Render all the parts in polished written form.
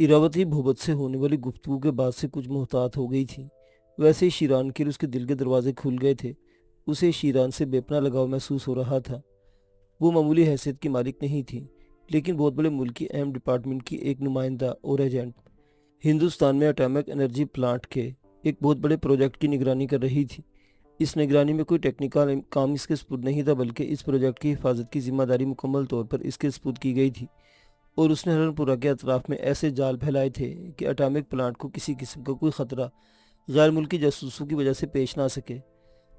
इरावती भूपत से होने वाली गुफ्तगू के बाद से कुछ मोहतात हो गई थी। वैसे ही शीरान के लिए उसके दिल के दरवाजे खुल गए थे। उसे शीरान से बेपनाह लगाव महसूस हो रहा था। वो मामूली हैसियत की मालिक नहीं थी, लेकिन बहुत बड़े मुल्क की अहम डिपार्टमेंट की एक नुमाइंदा और एजेंट। हिंदुस्तान में एटॉमिक एनर्जी प्लांट के एक बहुत बड़े प्रोजेक्ट की निगरानी कर रही थी। इस निगरानी में कोई टेक्निकल काम इसके सपुर्द नहीं था, बल्कि इस प्रोजेक्ट की हिफाजत की जिम्मेदारी मुकम्मल तौर पर इसके सपुर्द की गई थी। और उसने हरनपुरा के अतराफ में ऐसे जाल फैलाए थे कि एटॉमिक प्लांट को किसी किस्म का कोई ख़तरा गैर मुल्की जासूसों की वजह से पेश ना सके।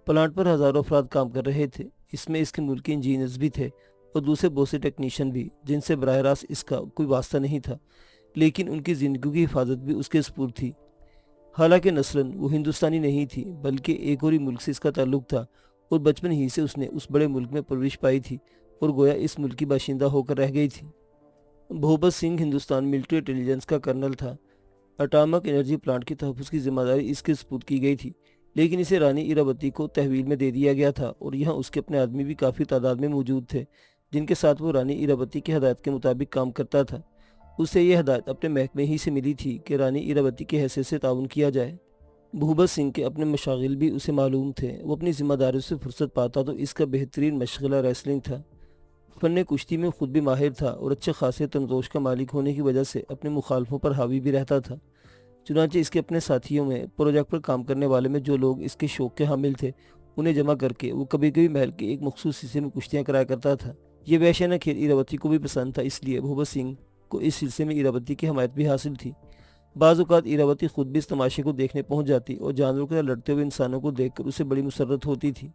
प्लांट पर हज़ारों अफराद काम कर रहे थे। इसमें इसके मुल्की इंजीनियर्स भी थे और दूसरे बहुत से टेक्नीशियन भी, जिनसे बराह रास्त इसका कोई वास्ता नहीं था, लेकिन उनकी ज़िंदगी की हिफाजत भी उसके सपुर्द थी। हालांकि नस्लन वो हिंदुस्तानी नहीं थी, बल्कि एक और ही मुल्क से इसका ताल्लुक था और बचपन ही से उसने उस बड़े मुल्क में परवरिश पाई थी और गोया इस मुल्क की बाशिंदा होकर रह गई थी। भूपत सिंह हिंदुस्तान मिलिट्री इंटेलिजेंस का कर्नल था। एटॉमिक एनर्जी प्लांट की तहफ़्फ़ुज़ की जिम्मेदारी इसके सपुर्द की गई थी, लेकिन इसे रानी इरावती को तहवील में दे दिया गया था और यहाँ उसके अपने आदमी भी काफ़ी तादाद में मौजूद थे, जिनके साथ वो रानी इरावती की हदायत के मुताबिक काम करता था। उसे यह हदायत अपने महकमे ही से मिली थी कि रानी इरावती की हैसियत से ताउन किया जाए। भूपत सिंह के अपने मशागिल भी उसे मालूम थे। वो अपनी जिम्मेदारियों से फुर्सत पाता तो इसका बेहतरीन मशगला रेसलिंग था। फ़न कुश्ती में खुद भी माहिर था और अच्छे खासे तनतोश का मालिक होने की वजह से अपने मुखालफों पर हावी भी रहता था। चुनांचे इसके अपने साथियों में, प्रोजेक्ट पर काम करने वाले में जो लोग इसके शौक के हामिल थे, उन्हें जमा करके वो कभी कभी महल के एक मखसूस हिस्से में कुश्तियाँ कराया करता था। ये वैश्याना खेल इरावती को भी पसंद था, इसलिए भूपत सिंह को इस सिलसिले में इरावती की हमायत भी हासिल थी। बाज़ औक़ात इरावती खुद भी इस तमाशे को देखने पहुंच जाती और जानवरों के साथ लड़ते हुए इंसानों को देखकर उसे बड़ी मुसर्रत होती थी।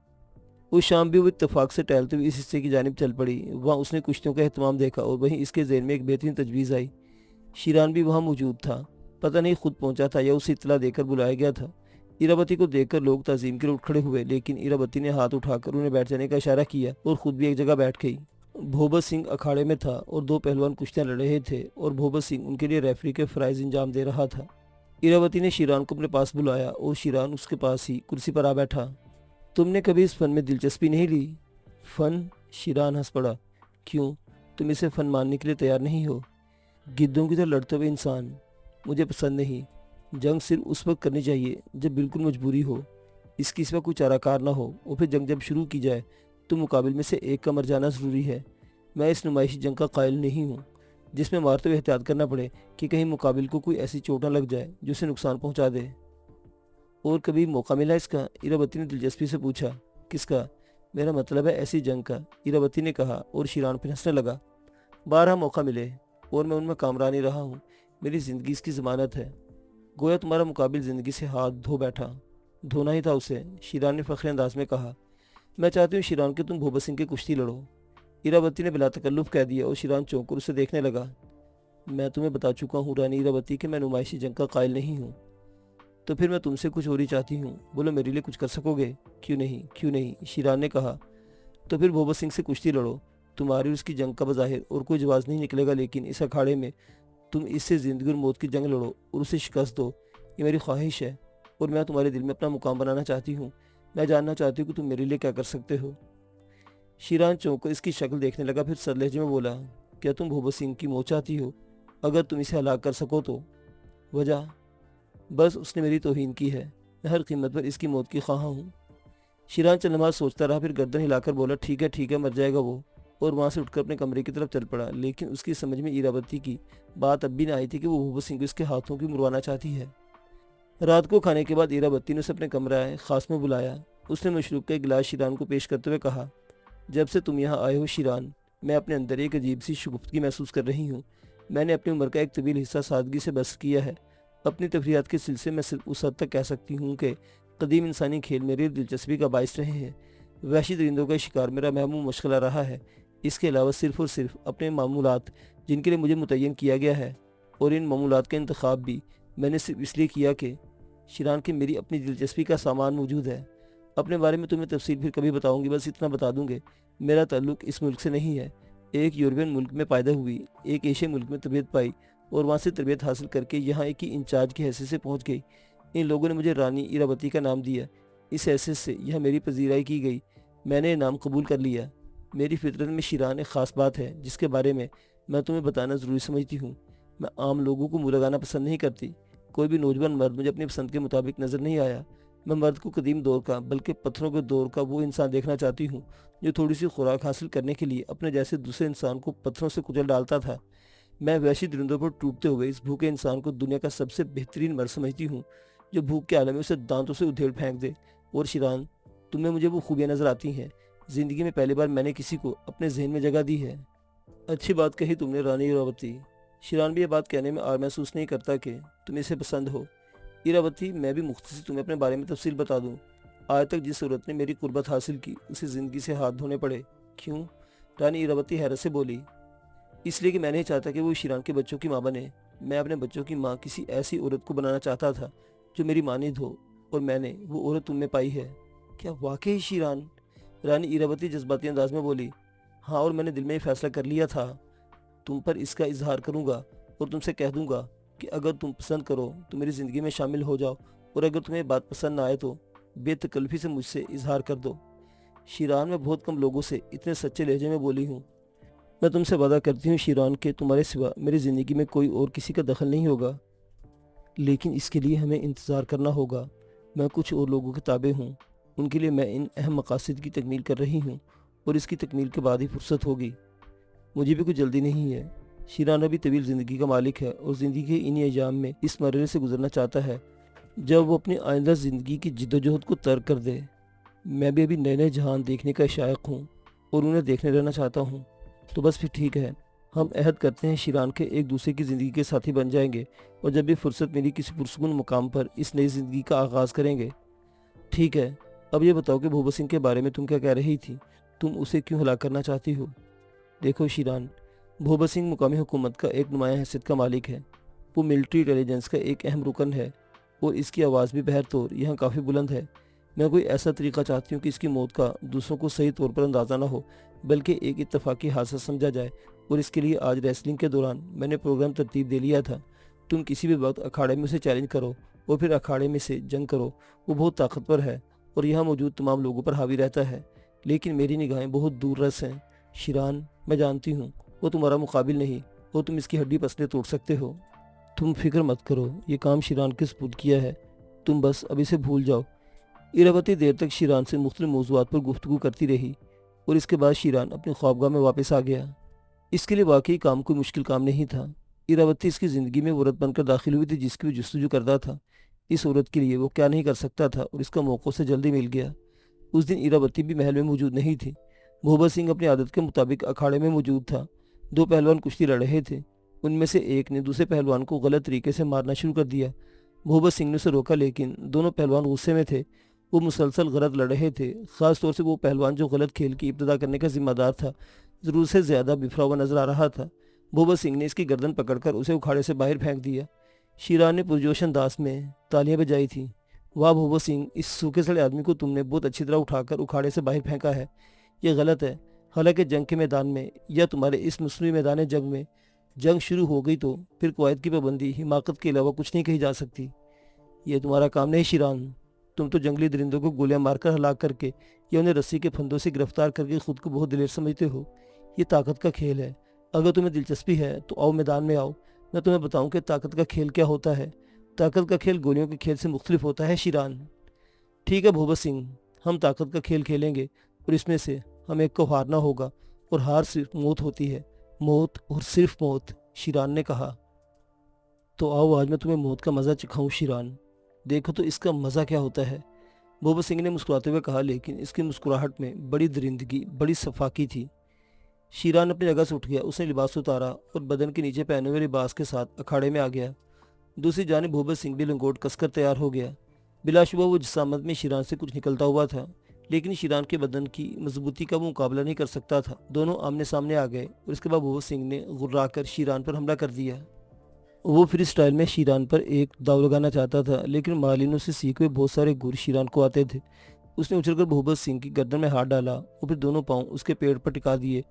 उस शाम भी वो इत्तेफाक से टहलते हुए इस हिस्से की जानिब चल पड़ी। वहाँ उसने कुश्तियों का एहतमाम देखा और वहीं इसके ज़हन में एक बेहतरीन तजवीज़ आई। शीरान भी वहाँ मौजूद था। पता नहीं खुद पहुंचा था या उसे इत्तला देकर बुलाया गया था। इरावती को देखकर लोग ताज़ीम के लिए उठ खड़े हुए, लेकिन इरावती ने हाथ उठाकर उन्हें बैठ जाने का इशारा किया और खुद भी एक जगह बैठ गई। भूपत सिंह अखाड़े में था और दो पहलवान कुश्तियाँ लड़ रहे थे और भूपत सिंह उनके लिए रेफरी के फ़राइज़ इंजाम दे रहा था। इरावती ने शीरान को अपने पास बुलाया और शीरान उसके पास ही कुर्सी पर आ बैठा। तुमने कभी इस फ़न में दिलचस्पी नहीं ली? फ़न? शीरान हंस पड़ा। क्यों, तुम इसे फ़न मानने के लिए तैयार नहीं हो? गिद्धों की तरह लड़ते हुए इंसान मुझे पसंद नहीं। जंग सिर्फ उस वक्त करनी चाहिए जब बिल्कुल मजबूरी हो, इसकी सिवा कोई चाराकार ना हो, और फिर जंग जब शुरू की जाए तो मुकाबिल में से एक का मर जाना ज़रूरी है। मैं इस नुमाइशी जंग का कायल नहीं हूँ जिसमें मारते हुए एहतियात करना पड़े कि कहीं मुकाबिल को कोई ऐसी चोट न लग जाए जो उसे नुकसान पहुँचा दे। और कभी मौका मिला इसका? इरावती ने दिलचस्पी से पूछा। किसका? मेरा मतलब है ऐसी जंग का, इरावती ने कहा और शीरान फिर हंसने लगा। 12 मौका मिले और मैं उनमें कामरान ही रहा हूँ। मेरी ज़िंदगी इसकी ज़मानत है। गोया तुम्हारा मुकाबिल ज़िंदगी से हाथ धो बैठा। धोना ही था उसे, शीरान ने फ़ख्र अंदाज में कहा। मैं चाहती हूँ शीरान कि तुम भूपत सिंह की कुश्ती लड़ो। इरावती ने बिला तकल्लुफ़ कह दिया और शीरान चौंक कर उसे देखने लगा। मैं तुम्हें बता चुका हूँ रानी इरावती कि मैं नुमाइशी जंग का कायल नहीं हूँ। तो फिर मैं तुमसे कुछ और ही चाहती हूँ। बोलो, मेरे लिए कुछ कर सकोगे? क्यों नहीं, क्यों नहीं, शीरान ने कहा। तो फिर भूपत सिंह से कुश्ती लड़ो। तुम्हारी और उसकी जंग का बज़ाहिर और कोई जवाब नहीं निकलेगा, लेकिन इस अखाड़े में तुम इससे ज़िंदगी और मौत की जंग लड़ो और उसे शिकस्त दो। ये मेरी ख्वाहिश है और मैं तुम्हारे दिल में अपना मुकाम बनाना चाहती हूँ। मैं जानना चाहती हूँ कि तुम मेरे लिए क्या कर सकते हो। शीरान चौंक कर इसकी शक्ल देखने लगा, फिर सरलहजे में बोला, क्या तुम भूपत सिंह की मौत चाहती हो? अगर तुम इसे हलाक कर सको तो? वजह? बस उसने मेरी तौहीन की है। मैं हर कीमत पर इसकी मौत की ख्वाह हूँ। शीरान चंद नमाज सोचता रहा, फिर गर्दन हिलाकर बोला, ठीक है, मर जाएगा वो। और वहाँ से उठकर अपने कमरे की तरफ चल पड़ा। लेकिन उसकी समझ में इरावती की बात अब भी ना आई थी कि वो भूपत सिंह को इसके हाथों की मुरवाना चाहती है। रात को खाने के बाद इरावती ने उसे अपने कमरा खास में बुलाया। उसने मशरूब का एक गिलास शीरान को पेश करते हुए कहा, जब से तुम यहाँ आए हो शीरान, मैं अपने अंदर एक अजीब सी शुगुफ्तगी महसूस कर रही हूँ। मैंने अपनी उम्र का एक तवील हिस्सा सादगी से बसर किया है। अपनी तफरीयात के सिलसिले में सिर्फ उस हद तक कह सकती हूँ कि कदीम इंसानी खेल मेरी दिलचस्पी का बाइस रहे हैं। वहशी दरिंदों का शिकार मेरा महबूब मशगला रहा है। इसके अलावा सिर्फ और सिर्फ अपने मामूलात जिनके लिए मुझे मुतय्यन किया गया है, और इन मामूलात का इंतखाब भी मैंने सिर्फ इसलिए किया कि शीरान की मेरी अपनी दिलचस्पी का सामान मौजूद है। अपने बारे में तुम्हें तफसील फिर कभी बताऊंगी, बस इतना बता दूंगे, मेरा ताल्लुक इस मुल्क से नहीं है। एक यूरोपियन मुल्क में पैदा हुई, एक एशियाई मुल्क में तरबियत पाई और वहाँ से तरबियत हासिल करके यहाँ एक ही इंचार्ज की हैसियत से पहुँच गई। इन लोगों ने मुझे रानी इरावती का नाम दिया। इस हैसियत से यह मेरी पजीराई की गई। मैंने ये नाम कबूल कर लिया। मेरी फितरत में शीरान एक ख़ास बात है जिसके बारे में मैं तुम्हें बताना ज़रूरी समझती हूँ। मैं आम लोगों को मुँह लगाना पसंद नहीं करती। कोई भी नौजवान मर्द मुझे अपनी पसंद के मुताबिक नजर नहीं आया। मैं मर्द को कदीम दौर का बल्कि पत्थरों के दौर का वो इंसान देखना चाहती हूँ जो थोड़ी सी खुराक हासिल करने के लिए अपने जैसे दूसरे इंसान को पत्थरों से कुचल डालता था। मैं वैशी दरिंदों पर टूटते हुए इस भूखे इंसान को दुनिया का सबसे बेहतरीन मर्द समझती हूँ जो भूख के आलम में उसे दांतों से उधेड़ फेंक दे। और शिरान, तुम्हें मुझे वो खूबियाँ नजर आती हैं। जिंदगी में पहली बार मैंने किसी को अपने जहन में जगह दी है। अच्छी बात कही तुमने रानी इरावती। शिरान भी ये बात कहने में आर महसूस नहीं करता कि तुम इसे पसंद हो। इरावती, मैं भी मुख्तसर तुम्हें अपने बारे में तफसील बता दूं। आज तक जिस औरत ने मेरी कुर्बत हासिल की उसे ज़िंदगी से हाथ धोने पड़े। क्यों? रानी इरावती हैरत से बोली। इसलिए कि मैं नहीं चाहता कि वो शिरान के बच्चों की माँ बने। मैं अपने बच्चों की माँ किसी ऐसी औरत को बनाना चाहता था जो मेरी मानिद हो, और मैंने वो औरत तुम में पाई है। क्या वाकई शिरान? रानी इरावती जज्बाती अंदाज में बोली। हाँ, और मैंने दिल में ये फैसला कर लिया था। तुम पर इसका इजहार करूंगा और तुमसे कह दूंगा कि अगर तुम पसंद करो तो मेरी ज़िंदगी में शामिल हो जाओ, और अगर तुम्हें बात पसंद ना आए तो बेतकल्फी से मुझसे इजहार कर दो। शिरान, मैं बहुत कम लोगों से इतने सच्चे लहजे में बोली हूँ। मैं तुमसे वादा करती हूँ शिरान के तुम्हारे सिवा मेरी ज़िंदगी में कोई और किसी का दखल नहीं होगा, लेकिन इसके लिए हमें इंतज़ार करना होगा। मैं कुछ और लोगों के ताबे हूँ। उनके लिए मैं इन अहम मकासद की तकमील कर रही हूँ, और इसकी तकमील के बाद ही फुर्सत होगी। मुझे भी कुछ जल्दी नहीं है। शिरान अभी तवील ज़िंदगी का मालिक है और ज़िंदगी के इन्हीं अयाम में इस मरहले से गुजरना चाहता है जब वो अपनी आइंदा ज़िंदगी की जिद्दोजहद को तर्क कर दे। मैं भी अभी नए नए जहान देखने का शायक हूँ और उन्हें देखने रहना चाहता हूँ। तो बस फिर ठीक है, हम अहद करते हैं शिरान के एक दूसरे की ज़िंदगी के साथी बन जाएंगे, और जब भी फुर्सत मिली किसी पुरसुकून मुकाम पर इस नई ज़िंदगी का आगाज़ करेंगे। ठीक है, अब ये बताओ कि भूबा सिंह के बारे में तुम क्या कह रही थी? तुम उसे क्यों हलाक करना चाहती हो? देखो शिरान, भूबा सिंह मुकामी हुकूमत का एक नुमाया हैसियत का मालिक है। वो मिलिट्री इंटेलिजेंस का एक अहम रुकन है, और इसकी आवाज़ भी बहर तौर यहाँ काफ़ी बुलंद है। मैं कोई ऐसा तरीका चाहती हूँ कि इसकी मौत का दूसरों को सही तौर पर अंदाज़ा ना हो, बल्कि एक इत्तफाकी हादसा समझा जाए। और इसके लिए आज रेसलिंग के दौरान मैंने प्रोग्राम तरतीब दे लिया था। तुम किसी भी वक्त अखाड़े में उसे चैलेंज करो और फिर अखाड़े में से जंग करो। वो बहुत ताकतवर है और यहाँ मौजूद तमाम लोगों पर हावी रहता है, लेकिन मेरी निगाहें बहुत दूर रस हैं। शिरान, मैं जानती हूँ वो तुम्हारा मुकाबिल नहीं, वो तुम इसकी हड्डी पसले तोड़ सकते हो। तुम फिक्र मत करो, ये काम शिरान के सुपुर्द किया है, तुम बस अब इसे भूल जाओ। इरावती देर तक शिरान से मुख्तलिफ मौज़ूआत पर गुफ्तगू करती रही, और इसके बाद शिरान अपनी ख्वाबगाह में वापस आ गया। इसके लिए वाकई काम कोई मुश्किल काम नहीं था। इरावती इसकी ज़िंदगी में वो औरत बनकर दाखिल हुई थी जिसकी वो जस्तजू करता था। इस औरत के लिए वो क्या नहीं कर सकता था, और इसका मौक़ों से जल्दी मिल गया। उस दिन इरावती भी महल में मौजूद नहीं थी। भूबा सिंह अपनी आदत के मुताबिक अखाड़े में मौजूद था। दो पहलवान कुश्ती लड़ रहे थे। उनमें से एक ने दूसरे पहलवान को गलत तरीके से मारना शुरू कर दिया। भूबा सिंह ने उसे रोका, लेकिन दोनों पहलवान गुस्से में थे। वो मुसलसल गलत लड़ रहे थे। ख़ास तौर से वो पहलवान जो गलत खेल की इब्तिदा करने का जिम्मेदार था, ज़रूर से ज़्यादा बिफरा हुआ नजर आ रहा था। भूबा सिंह ने इसकी गर्दन पकड़कर उसे उखाड़े से बाहर फेंक दिया। शिरान ने पुरजोश अंदाज में तालियां बजाई थी। वाह भूबा सिंह, इस सूखे सड़े आदमी को तुमने बहुत अच्छी तरह उठाकर उखाड़े से बाहर फेंका है। ये गलत है। हालांकि जंग के मैदान में या तुम्हारे इस मसनूई मैदान जंग में जंग शुरू हो गई तो फिर कवायद की पाबंदी हिमाकत के अलावा कुछ नहीं कही जा सकती। ये तुम्हारा काम नहीं शिरान। तुम तो जंगली दरिंदों को गोलियां मारकर हलाक करके या उन्हें रस्सी के फंदों से गिरफ्तार करके खुद को बहुत दिलेर समझते हो। ये ताकत का खेल है। अगर तुम्हें दिलचस्पी है तो आओ, मैदान में आओ। मैं तुम्हें बताऊं कि ताकत का खेल क्या होता है। ताकत का खेल गोलियों के खेल से मुख्तलिफ होता है शिरान। ठीक है भूबा सिंह, हम ताकत का खेल खेलेंगे, और इसमें से हमें एक को हारना होगा, और हार सिर्फ मौत होती है। मौत और सिर्फ मौत, शिरान ने कहा। तो आओ आज मैं तुम्हें मौत का मज़ा चखाऊं शिरान। देखो तो इसका मज़ा क्या होता है। भूबा सिंह ने मुस्कुराते हुए कहा, लेकिन इसकी मुस्कुराहट में बड़ी दरिंदगी, बड़ी सफाकी थी। शिरान अपनी जगह से उठ गया। उसने लिबास उतारा और बदन के नीचे पहने हुए लिबास के साथ अखाड़े में आ गया। दूसरी जानिब भूबा सिंह भी लंगोट कसकर तैयार हो गया। बिलाशुबा वो जिस्सामत में शिरान से कुछ निकलता हुआ था, लेकिन शिरान के बदन की मजबूती का वो मुकाबला नहीं कर सकता था। दोनों आमने सामने आ गए, और इसके बाद भूबा सिंह ने गुर्राकर शिरान पर हमला कर दिया। वो फ्री स्टाइल में शिरान पर एक दाव लगाना चाहता था, लेकिन मालिनों से सीखे हुए बहुत सारे गुर शिरान को आते थे। उसने उछलकर भूबा सिंह की गर्दन में हाथ डाला और फिर दोनों पांव उसके पेड़ पर टिका दिए।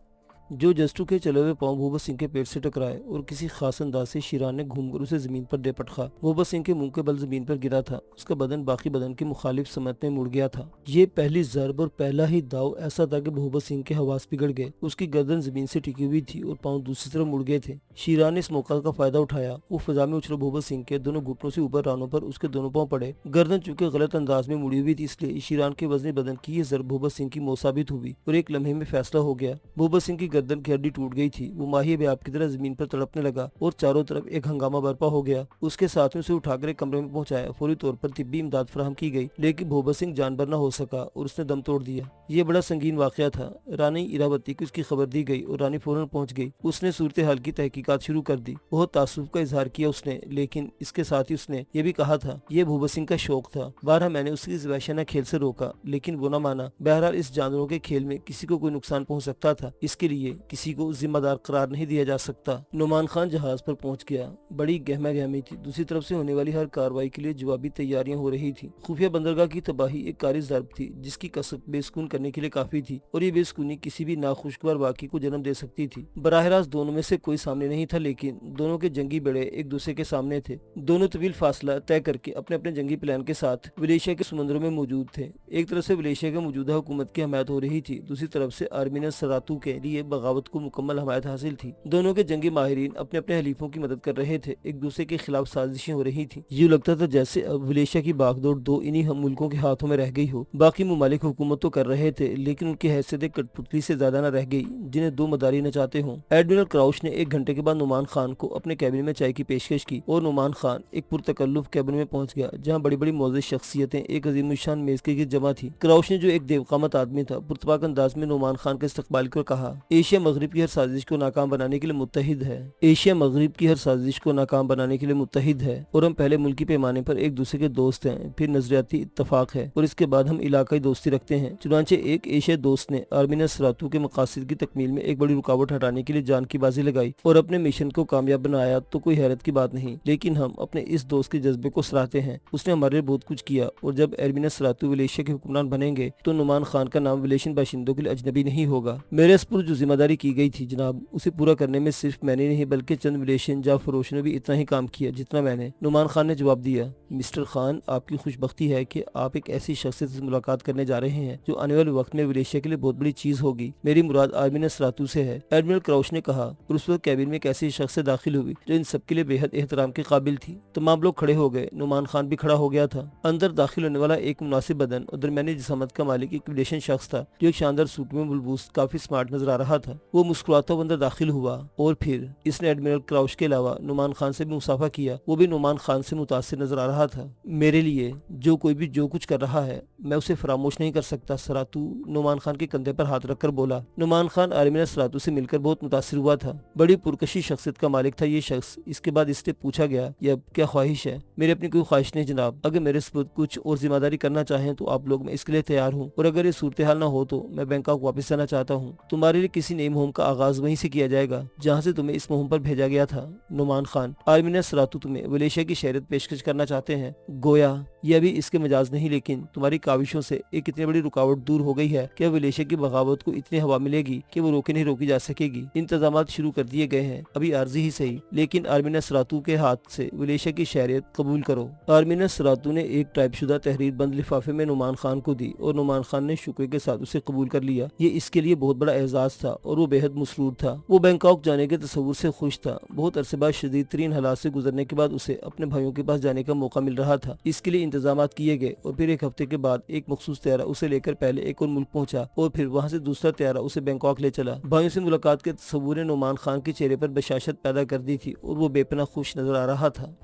जो जस्टू के चले हुए पांव भूपत सिंह के पेट से टकराए और किसी खास अंदाज से शीरान ने घूमकर उसे जमीन पर दे पटखा। भूपत सिंह के मुंह के बल जमीन पर गिरा था, उसका बदन बाकी बदन के मुखालिफ समत में मुड़ गया था। ये पहली ज़रब और पहला ही दाव ऐसा था कि भूपत सिंह के हवास बिगड़ गए। उसकी गर्दन जमीन से टिकी हुई थी और पांव दूसरी तरफ मुड़ गए थे। शीरान ने इस मौका का फायदा उठाया। वो फजा में उछले भूपत सिंह के दोनों घुटनों से ऊपर रानों पर उसके दोनों पांव पड़े। गर्दन चूंकि गलत अंदाज में मुड़ी हुई थी, इसलिए शीरान के वजनी बदन की ये जरब भूपत सिंह की मौत साबित हुई और एक लम्हे में फैसला हो गया। भूपत सिंह की गर्दन की हड्डी टूट गई थी। वो माही बेआब की तरह जमीन पर तड़पने लगा और चारों तरफ एक हंगामा बर्पा हो गया। उसके साथ में उसे उठाकर एक कमरे में पहुंचाया। फौरी तौर पर तिब्बी इमदाद फराहम की गई, लेकिन भूपत सिंह जानबर न हो सका और उसने दम तोड़ दिया। ये बड़ा संगीन वाकया था। रानी इरावती को उसकी खबर दी गई और रानी फौरन पहुंच गई। उसने सूरत हाल की तहकीकात शुरू कर दी। बहुत तासुब का इजहार किया उसने, लेकिन इसके साथ ही उसने ये भी कहा था ये भूपत सिंह का शौक था। बारहा मैंने उसकी इस वहशाना खेल से रोका, लेकिन वो न माना। बहरहाल इस जानवरों के खेल में किसी को कोई नुकसान पहुंच सकता था, इसके लिए किसी को जिम्मेदार करार नहीं दिया जा सकता। नुमान खान जहाज पर पहुंच गया। बड़ी गहमा गहमी थी। दूसरी तरफ से होने वाली हर कार्रवाई के लिए जवाबी तैयारियां हो रही थी। खुफिया बंदरगाह की तबाही एक कारी ज़रब थी, जिसकी कसक बेसुकून करने के लिए काफी थी, और ये बेसुकूनी किसी भी नाखुशगवार वाक़ई को जन्म दे सकती थी। बराह रास्त दोनों में से कोई सामने नहीं था, लेकिन दोनों के जंगी बेड़े एक दूसरे के सामने थे। दोनों तवील फासला तय करके अपने अपने जंगी प्लान के साथ मलेशिया के समुद्रों में मौजूद थे। एक तरफ से मलेशिया की मौजूदा हुकूमत की हमायत हो रही थी, दूसरी तरफ से आर्मीना सरातू के लिए बगावत को मुकम्मल हमायत हासिल थी। दोनों के जंगी माहिरीन अपने अपने हलीफों की मदद कर रहे थे। एक दूसरे के खिलाफ साजिशें हो रही थी। यूं लगता था जैसे अब मलेशिया की बागडोर दो इन्हीं हम मुल्कों के हाथों में रह गई हो। बाकी मुमालिक हुकूमत तो कर रहे थे, लेकिन उनकी हैसियत कठपुतली से ज्यादा न रह गई जिन्हें दो मदारी नचाते हों। एडमिरल क्राउच ने 1 घंटे के बाद नुमान खान को अपने कैबिन में चाय की पेशकश की और नुमान खान एक पुरतकल्लुफ कैबिन में पहुंच गया, जहां बड़ी बड़ी मोअज़्ज़ज़ शख्सियतें एक अज़ीमुश्शान मेज के गिर्द जमा थी। क्राउच ने, जो एक देवकामत आदमी था, पुरतपाक अंदाज में नुमान खान का इस्तकबाल कर कहा, एशिया मगरिब की हर साजिश को नाकाम बनाने के लिए मुत्तहिद है। एशिया मगरिब की हर साजिश को नाकाम बनाने के लिए मुत्तहिद है, और हम पहले मुल्की पैमाने पर एक दूसरे के दोस्त हैं, फिर नजरियाती इत्तफाक है, और इसके बाद हम इलाकाई दोस्ती रखते हैं। चुनांचे एक एशिया दोस्त ने आर्मीना सरातू के मकासद की तकमील में एक बड़ी रुकावट हटाने के लिए जान की बाजी लगाई और अपने मिशन को कामयाब बनाया, तो कोई हैरत की बात नहीं, लेकिन हम अपने इस दोस्त के जज्बे को सराहते हैं। उसने हमारे लिए बहुत कुछ किया, और जब आर्मीना सरातू मलेशिया के हुक्मरान बनेंगे तो नुमान खान का नाम मलेशियन बाशिंदों के लिए अजनबी नहीं होगा। मेरे स्पुर जो जिम्मेदारी की गई थी जनाब, उसे पूरा करने में सिर्फ मैंने नहीं बल्कि चंद मलेशियन जा फरोश ने भी इतना ही काम किया जितना मैंने। नुमान खान ने जवाब दिया, मिस्टर खान, आपकी खुशबख्ती है कि आप एक ऐसी शख्सियत से मुलाकात करने जा रहे हैं जो आने वाले वक्त में मलेशिया के लिए बहुत बड़ी चीज होगी। मेरी मुराद आर्मीना सरातू से है, एडमिरल क्राउच ने कहा, और उस वक्त कैबिन में एक ऐसी शख्स से दाखिल हुई जो इन सबके लिए बेहद एहतराम के काबिल थी। तमाम लोग खड़े हो गए। नुमान खान भी खड़ा हो गया था। अंदर दाखिल होने वाला एक मुनासिब बदन और दरमियानी जिसामत का मालिक एक विदेशी शख्स था, जो एक शानदार सूट में मलबूस काफी स्मार्ट नजर आ रहा था। वो मुस्कुराता हुआ अंदर दाखिल हुआ और फिर इसने एडमिरल क्राउच के अलावा नुमान खान से भी मुसाफा किया। वो भी नुमान खान से मुतासिर नजर आ रहा था। मेरे लिए जो कोई भी जो कुछ कर रहा है, मैं उसे फरामोश नहीं कर सकता। सरातू नुमान खान के कंधे पर हाथ रखकर बोला। नुमान खान आर्मीना सरातू से मिलकर बहुत मुतासिर हुआ था। बड़ी पुरकशी शख्सियत का मालिक था ये शख्स। इसके बाद इससे पूछा गया, ये अब क्या ख्वाहिश है? मेरी अपनी कोई ख्वाहिश नहीं जनाब। अगर मेरे सपुर्द कुछ और जिम्मेदारी करना चाहें तो आप लोग, मैं इसके लिए तैयार हूँ, और अगर ये सूरत हाल ना हो तो मैं बैंकॉक वापस जाना चाहता हूँ। तुम्हारे लिए किसी नई मुहिम का आगाज वहीं से किया जाएगा जहाँ से तुम्हें इस मुहिम पर भेजा गया था। नुमान खान, आर्मीना सरातू तुम्हें मलेशिया की शहरियत पेशकश करना चाहते हैं। गोया ये अभी इसके मिजाज नहीं, लेकिन तुम्हारी काविशों से एक इतनी बड़ी रुकावट दूर हो गई है कि मलेशिया की बगावत को इतनी हवा मिलेगी कि वो रोके नहीं रोकी जा सकेगी। इंतजामात शुरू कर दिए गए हैं, अभी आर्जी ही सही, लेकिन आर्मीना सरातू के हाथ से मलेशिया की शहरियत कबूल करो। आर्मीना सरातू ने एक टाइपशुदा तहरीर बंद लिफाफे में नुमान खान को दी और नुमान खान ने शुक्र के साथ उसे कबूल कर लिया। ये इसके लिए बहुत बड़ा एजाज था और वो बेहद मसरूर था। वो बैंकॉक जाने के तस्वुर से खुश था। बहुत अरसे बाद शदीद तरीन हालात से गुजरने के बाद उसे अपने भाइयों के पास जाने का मौका मिल रहा था। इसके लिए इंतजामात किए गए और फिर एक हफ्ते के बाद एक मखसूस त्यारा उसे लेकर पहले एक और मुल्क पहुंचा और फिर वहां से दूसरा त्यारा उसे बैंकॉक ले चला। भाइयों से मुलाकात के तस्वुर ने नुमान खान के चेहरे पर बशाशत पैदा कर दी थी और वो बेपनाह खुश नजर आ रहा था।